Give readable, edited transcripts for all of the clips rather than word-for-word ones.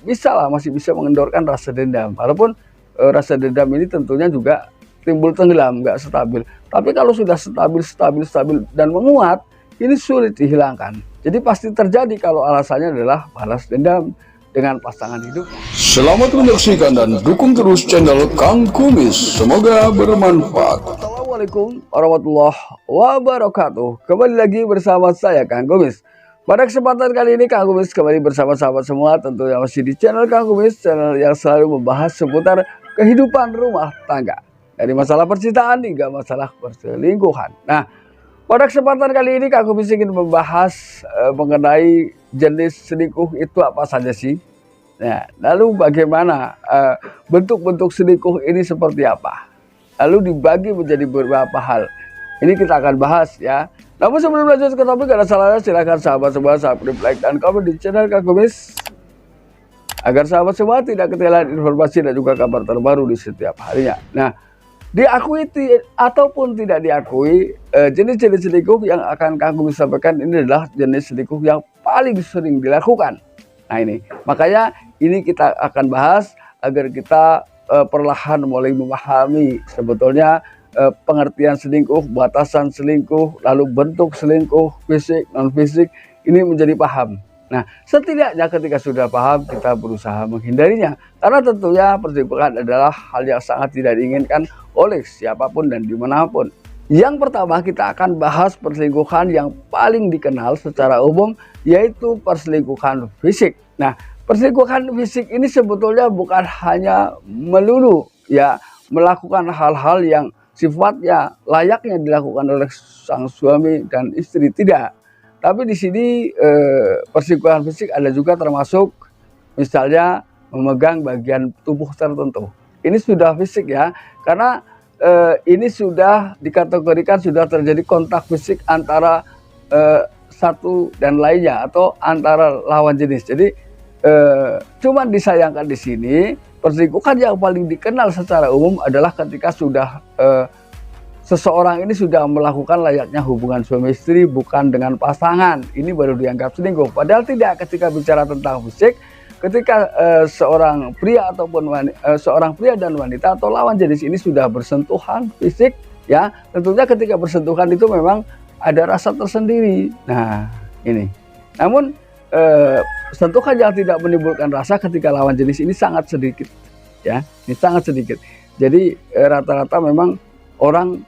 bisa lah, masih bisa mengendorkan rasa dendam. Walaupun rasa dendam ini tentunya juga timbul tenggelam, nggak stabil. Tapi kalau sudah stabil dan menguat, ini sulit dihilangkan. Jadi pasti terjadi kalau alasannya adalah balas dendam dengan pasangan hidup. Selamat menyaksikan dan dukung terus channel Kang Kumis. Semoga bermanfaat. Assalamualaikum warahmatullahi wabarakatuh. Kembali lagi bersama saya Kang Kumis. Pada kesempatan kali ini Kang Kumis kembali bersama sahabat semua, tentunya masih di channel Kang Kumis, channel yang selalu membahas seputar kehidupan rumah tangga, dari masalah percintaan hingga masalah perselingkuhan. Nah, pada kesempatan kali ini Kang Kumis ingin membahas mengenai jenis selingkuh itu apa saja sih. Nah, lalu bagaimana bentuk-bentuk selingkuh ini seperti apa? Lalu dibagi menjadi beberapa hal. Ini kita akan bahas ya. Namun sebelum lanjut ke topik, ada salahnya silahkan sahabat semua subscribe, like, dan komen di channel Kang Kumis, agar sahabat semua tidak ketinggalan informasi dan juga kabar terbaru di setiap harinya. Nah, diakui ataupun tidak diakui, jenis-jenis selingkuh yang akan Kang Kumis sampaikan ini adalah jenis selingkuh yang paling sering dilakukan. Nah ini, makanya ini kita akan bahas agar kita perlahan mulai memahami sebetulnya pengertian selingkuh, batasan selingkuh, lalu bentuk selingkuh, fisik, non fisik, ini menjadi paham. Nah, setidaknya ketika sudah paham, kita berusaha menghindarinya. Karena tentunya perselingkuhan adalah hal yang sangat tidak diinginkan oleh siapapun dan dimanapun. Yang pertama, kita akan bahas perselingkuhan yang paling dikenal secara umum, yaitu perselingkuhan fisik. Nah, perselingkuhan fisik ini sebetulnya bukan hanya melulu ya melakukan hal-hal yang sifatnya layaknya dilakukan oleh sang suami dan istri, tidak. Tapi di sini perselingkuhan fisik ada juga termasuk misalnya memegang bagian tubuh tertentu. Ini sudah fisik ya, karena ini sudah dikategorikan sudah terjadi kontak fisik antara satu dan lainnya atau antara lawan jenis. Jadi cuman disayangkan di sini perselingkuhan yang paling dikenal secara umum adalah ketika sudah seseorang ini sudah melakukan layaknya hubungan suami istri bukan dengan pasangan. Ini baru dianggap selingkuh. Padahal tidak, ketika bicara tentang fisik, ketika seorang pria ataupun seorang pria dan wanita atau lawan jenis ini sudah bersentuhan fisik, ya tentunya ketika bersentuhan itu memang ada rasa tersendiri. Nah ini, namun sentuhan yang tidak menimbulkan rasa ketika lawan jenis ini sangat sedikit, ya ini sangat sedikit. Jadi rata-rata memang orang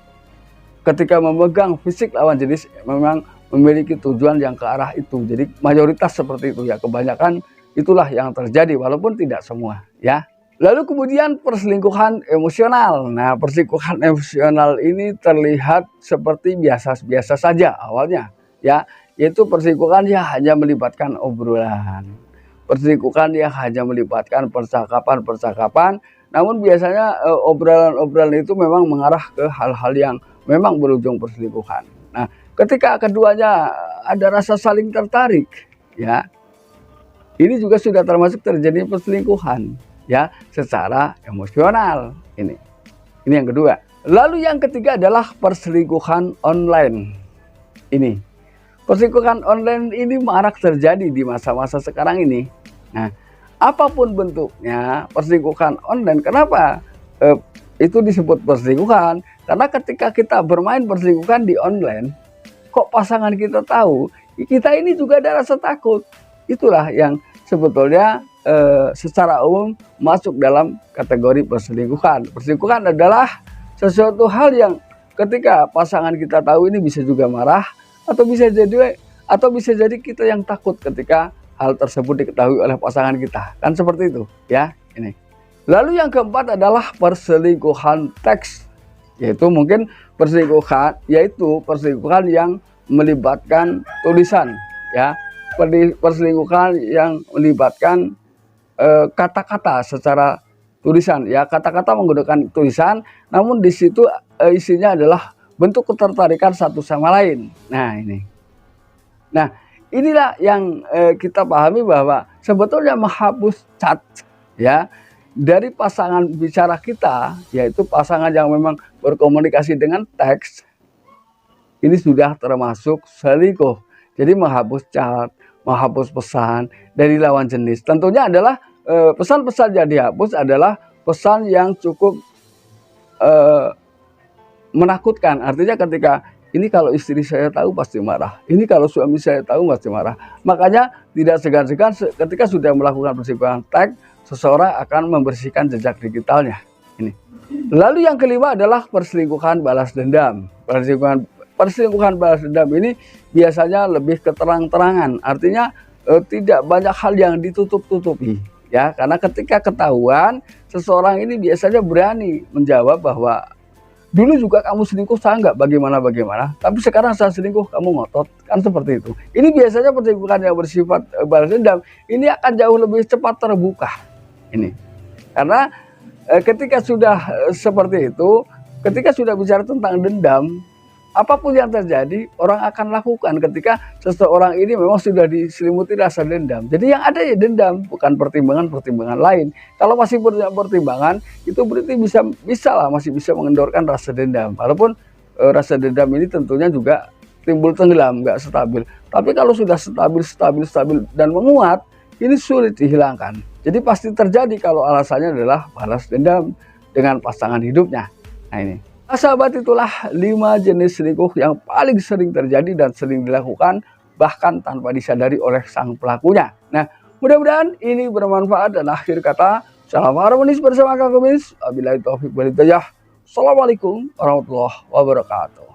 ketika memegang fisik lawan jenis memang memiliki tujuan yang ke arah itu. Jadi mayoritas seperti itu ya, kebanyakan itulah yang terjadi walaupun tidak semua ya. Lalu kemudian perselingkuhan emosional. Nah, perselingkuhan emosional ini terlihat seperti biasa-biasa saja awalnya ya, yaitu perselingkuhan yang hanya melibatkan obrolan. Perselingkuhan yang hanya melibatkan percakapan, namun biasanya obrolan-obrolan itu memang mengarah ke hal-hal yang memang berujung perselingkuhan. Nah, ketika keduanya ada rasa saling tertarik, ya, ini juga sudah termasuk terjadi perselingkuhan, ya, secara emosional. Ini yang kedua. Lalu yang ketiga adalah perselingkuhan online. Ini perselingkuhan online ini marak terjadi di masa-masa sekarang ini. Nah, apapun bentuknya perselingkuhan online, kenapa itu disebut perselingkuhan? Karena ketika kita bermain perselingkuhan di online, kok pasangan kita tahu, kita ini juga ada rasa takut. Itulah yang sebetulnya secara umum masuk dalam kategori perselingkuhan. Perselingkuhan adalah sesuatu hal yang ketika pasangan kita tahu, ini bisa juga marah, atau bisa jadi kita yang takut ketika hal tersebut diketahui oleh pasangan kita, kan seperti itu ya. Ini lalu yang keempat adalah perselingkuhan teks, yaitu mungkin perselingkuhan yang melibatkan tulisan ya, perselingkuhan yang melibatkan kata-kata secara tulisan ya, kata-kata menggunakan tulisan, namun di situ isinya adalah bentuk ketertarikan satu sama lain. Nah ini, nah inilah yang kita pahami bahwa sebetulnya menghapus chat ya dari pasangan bicara kita, yaitu pasangan yang memang berkomunikasi dengan teks, ini sudah termasuk selingkuh. Jadi menghapus chat, menghapus pesan dari lawan jenis. Tentunya adalah pesan-pesan yang dihapus adalah pesan yang cukup menakutkan. Artinya ketika ini kalau istri saya tahu pasti marah, ini kalau suami saya tahu pasti marah. Makanya tidak segan-segan ketika sudah melakukan persiapan tag, seseorang akan membersihkan jejak digitalnya. Ini. Lalu yang kelima adalah perselingkuhan balas dendam. Perselingkuhan balas dendam ini biasanya lebih keterang-terangan. Artinya tidak banyak hal yang ditutup-tutupi, ya. Karena ketika ketahuan, seseorang ini biasanya berani menjawab bahwa dulu juga kamu selingkuh, saya nggak bagaimana, tapi sekarang saya selingkuh, kamu ngotot, kan seperti itu. Ini biasanya perselingkuhan yang bersifat balas dendam, ini akan jauh lebih cepat terbuka. Ini, karena ketika sudah seperti itu, ketika sudah bicara tentang dendam, apapun yang terjadi, orang akan lakukan ketika seseorang ini memang sudah diselimuti rasa dendam. Jadi yang ada ya dendam, bukan pertimbangan-pertimbangan lain. Kalau masih punya pertimbangan, itu berarti masih bisa mengendorkan rasa dendam. Walaupun rasa dendam ini tentunya juga timbul tenggelam, nggak stabil. Tapi kalau sudah stabil dan menguat, ini sulit dihilangkan. Jadi pasti terjadi kalau alasannya adalah balas dendam dengan pasangan hidupnya. Nah ini. Nah, sahabat, itulah 5 jenis selingkuh yang paling sering terjadi dan sering dilakukan bahkan tanpa disadari oleh sang pelakunya. Nah, mudah-mudahan ini bermanfaat dan akhir kata, salam harmonis bersama Kang Kumis. Wabillahi taufiq wal hidayah. Assalamualaikum warahmatullahi wabarakatuh.